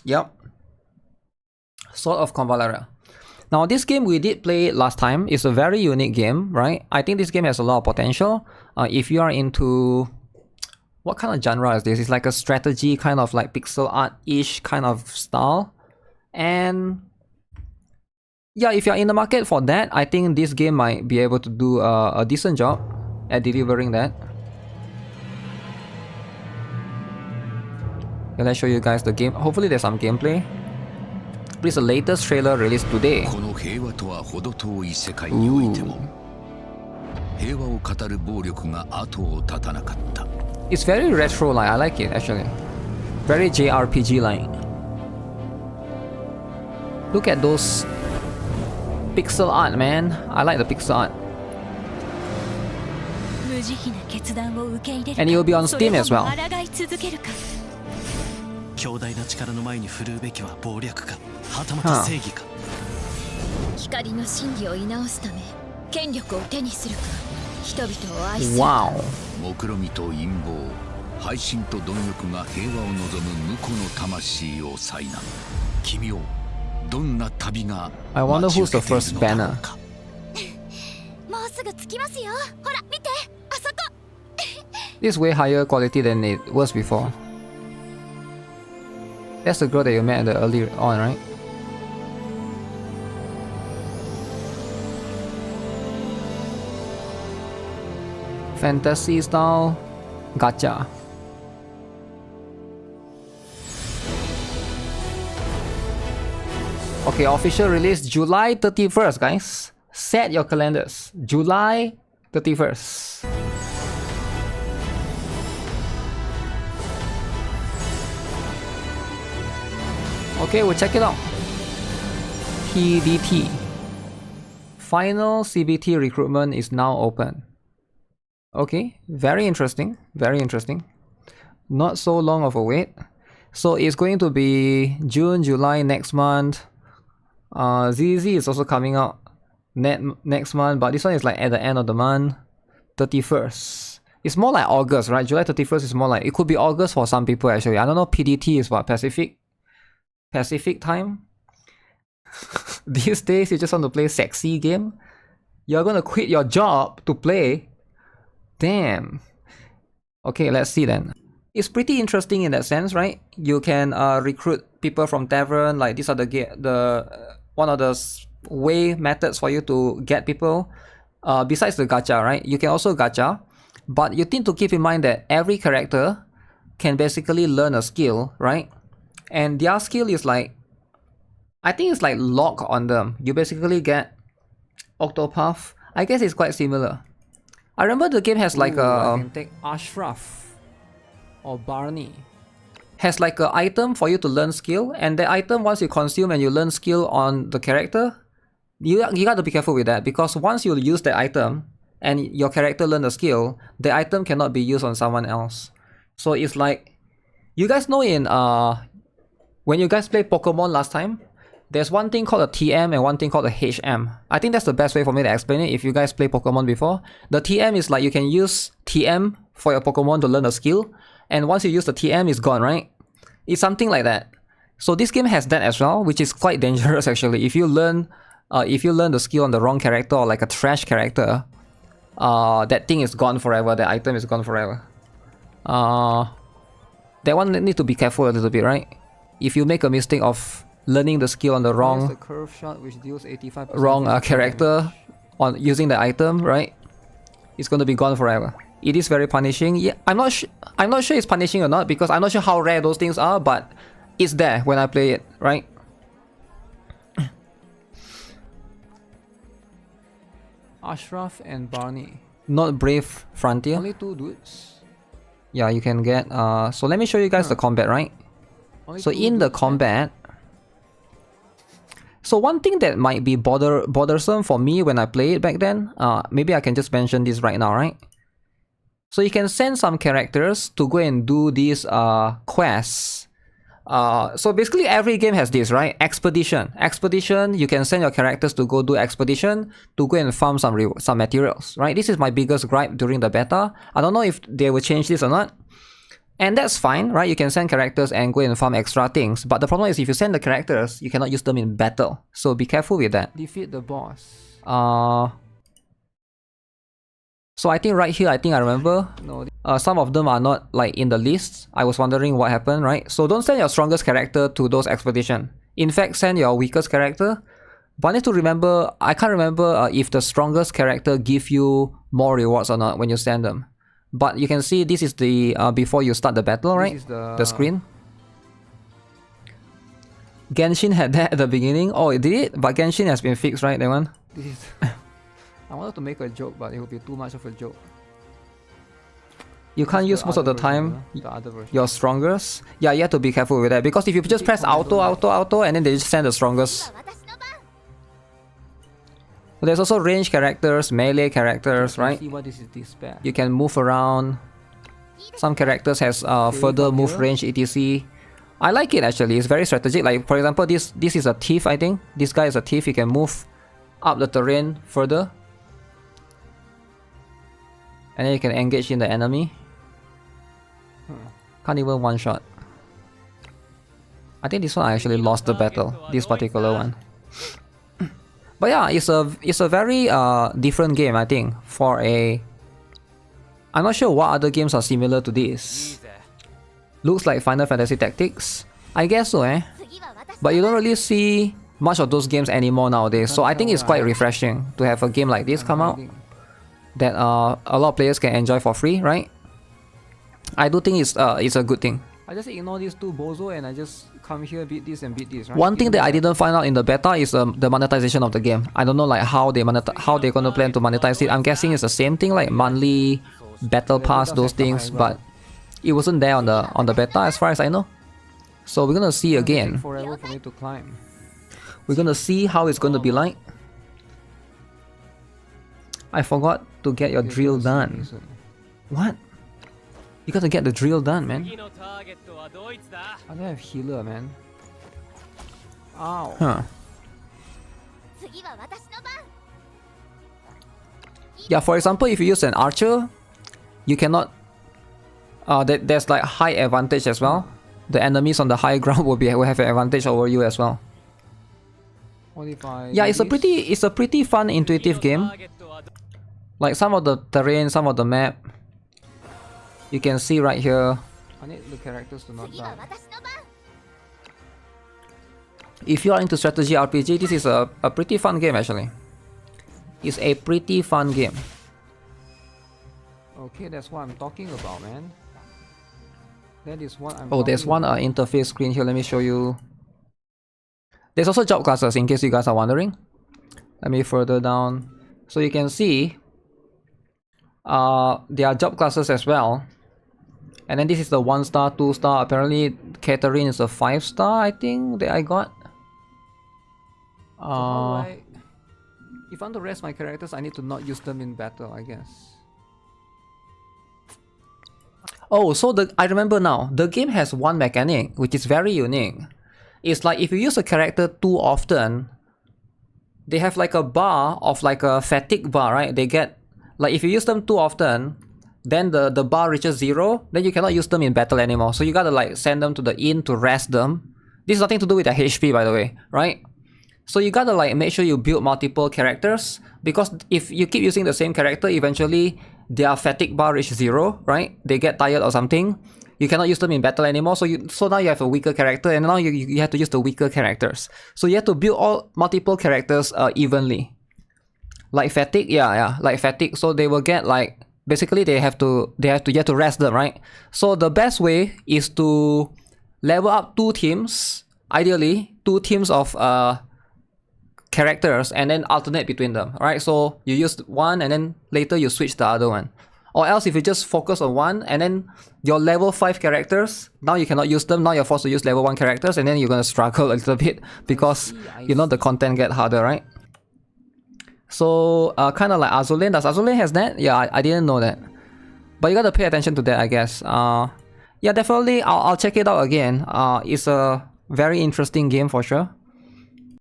Yep. Sword of Convallaria. Now this game we did play last time. It's a very unique game, right? I think this game has a lot of potential. If you are into... What kind of genre is this? It's like a strategy kind of like pixel art-ish kind of style. And yeah, if you're in the market for that, I think this game might be able to do a decent job at delivering that. Okay, let's show you guys the game. Hopefully there's some gameplay. This is the latest trailer released today. It's very retro-like. I like it actually. Very JRPG-like. Look at those pixel art, man. I like the pixel art. And it will be on Steam as well. Wow. I wonder who's the first banner. This is way higher quality than it was before. That's the girl that you met at the early on, right? Fantasy style gacha. Okay, official release July 31st, guys. Set your calendars. July 31st. Okay, we'll check it out. PDT. Final CBT recruitment is now open. Okay, very interesting. Very interesting. Not so long of a wait. So it's going to be June, July next month. ZZ is also coming out next month, but this one is like at the end of the month. 31st. It's more like August, right? July 31st is more like, it could be August for some people actually. I don't know, PDT is what, Pacific time? These days you just want to play sexy game? You're gonna quit your job to play? Damn. Okay, let's see then. It's pretty interesting in that sense, right? You can recruit people from tavern, like these are the one of the methods for you to get people. Besides the gacha, right? You can also gacha, but you need to keep in mind that every character can basically learn a skill, right? And their skill is like, I think it's like lock on them. You basically get Octopath. I guess it's quite similar. I remember the game has like I can take Ashraf or Barney. Has like an item for you to learn skill, and the item, once you consume and you learn skill on the character, you got to be careful with that, because once you use the item and your character learn the skill, the item cannot be used on someone else. So it's like, you guys know in when you guys played Pokemon last time, there's one thing called a TM and one thing called a HM. I think that's the best way for me to explain it if you guys play Pokemon before. The TM is like you can use TM for your Pokemon to learn a skill, and once you use the TM, it's gone, right? It's something like that. So this game has that as well, which is quite dangerous actually. If you learn the skill on the wrong character or like a trash character, that thing is gone forever. The item is gone forever. That one need to be careful a little bit, right? If you make a mistake of learning the skill on the wrong curve shot, which deals 85% character on using the item, right? It's going to be gone forever. It is very punishing. Yeah, I'm not sure it's punishing or not, because I'm not sure how rare those things are, but it's there when I play it, right? Ashraf and Barney. Not Brave Frontier. Only 2 dudes. Yeah, you can get so let me show you guys the combat, right? So in the combat, so one thing that might be bothersome for me when I play it back then, maybe I can just mention this right now, right? So you can send some characters to go and do these quests. So basically every game has this, right? Expedition. Expedition, you can send your characters to go do expedition to go and farm some materials, right? This is my biggest gripe during the beta. I don't know if they will change this or not. And that's fine, right? You can send characters and go and farm extra things. But the problem is if you send the characters, you cannot use them in battle. So be careful with that. Defeat the boss. So I think right here, I remember, some of them are not like in the list. I was wondering what happened, right? So don't send your strongest character to those expedition. In fact, send your weakest character. But I need to remember, I can't remember if the strongest character give you more rewards or not when you send them. But you can see this is the, before you start the battle, right? This is the screen. Genshin had that at the beginning. Oh, it did? But Genshin has been fixed, right, that one? This is... I wanted to make a joke, but it would be too much of a joke. You can't use most of the time your strongest. Yeah, you have to be careful with that. Because if you just press auto, and then they just send the strongest. There's also range characters, melee characters, right? You can move around. Some characters has further move range, etc. I like it actually. It's very strategic. Like for example, this is a thief, I think. This guy is a thief. He can move up the terrain further. And then you can engage in the enemy. Can't even one shot. I think this one I actually lost the battle. This particular one. But yeah, it's a very different game, I think. For a... I'm not sure what other games are similar to this. Looks like Final Fantasy Tactics. I guess so, eh? But you don't really see much of those games anymore nowadays. So I think it's quite refreshing to have a game like this come out. That a lot of players can enjoy for free, right? I do think it's a good thing. I just ignore these two bozo and I just come here, beat this and beat this, right? One thing that I didn't find out in the beta is the monetization of the game. I don't know like how they're gonna plan to monetize it. I'm guessing it's the same thing like monthly battle pass, those things, but it wasn't there on the beta as far as I know. So we're gonna see again. Forever for me to climb. We're gonna see how it's gonna be like. I forgot to get your drill done. What? You gotta get the drill done, man. I don't have healer, man. Ow. Huh. Yeah, for example, if you use an archer, you cannot... there's like high advantage as well. The enemies on the high ground will have an advantage over you as well. Yeah, it's a pretty fun, intuitive game. Like some of the terrain, some of the map, you can see right here. I need the characters to not die. If you are into strategy RPG, this is a pretty fun game actually. It's a pretty fun game. Okay, that's what I'm talking about, man. That is what I'm there's one interface screen here. Let me show you. There's also job classes in case you guys are wondering. Let me further down. So you can see there are job classes as well. And then this is the 1-star, 2-star. Apparently Catherine is a 5-star, I think, that I got. If I want to rest my characters, I need to not use them in battle, I guess. Oh, so I remember now. The game has one mechanic, which is very unique. It's like if you use a character too often, they have like a bar of like a fatigue bar, right? They get... Like if you use them too often, then the bar reaches 0, then you cannot use them in battle anymore. So you gotta like send them to the inn to rest them. This has nothing to do with their HP, by the way, right? So you gotta like make sure you build multiple characters, because if you keep using the same character, eventually their fatigue bar reaches 0, right? They get tired or something. You cannot use them in battle anymore. So now you have a weaker character, and now you have to use the weaker characters. So you have to build multiple characters evenly. Like fatigue, yeah, like fatigue. So they will get like, basically you have to rest them, right? So the best way is to level up 2 teams, ideally 2 teams of characters, and then alternate between them, right? So you use one and then later you switch the other one. Or else if you just focus on one and then your level 5 characters, now you cannot use them, now you're forced to use level 1 characters, and then you're gonna struggle a little bit because you know the content get harder, right? So kind of like Azulane. Does Azulane has that? Yeah, I didn't know that. But you gotta pay attention to that, I guess. Yeah, definitely I'll check it out again. It's a very interesting game for sure.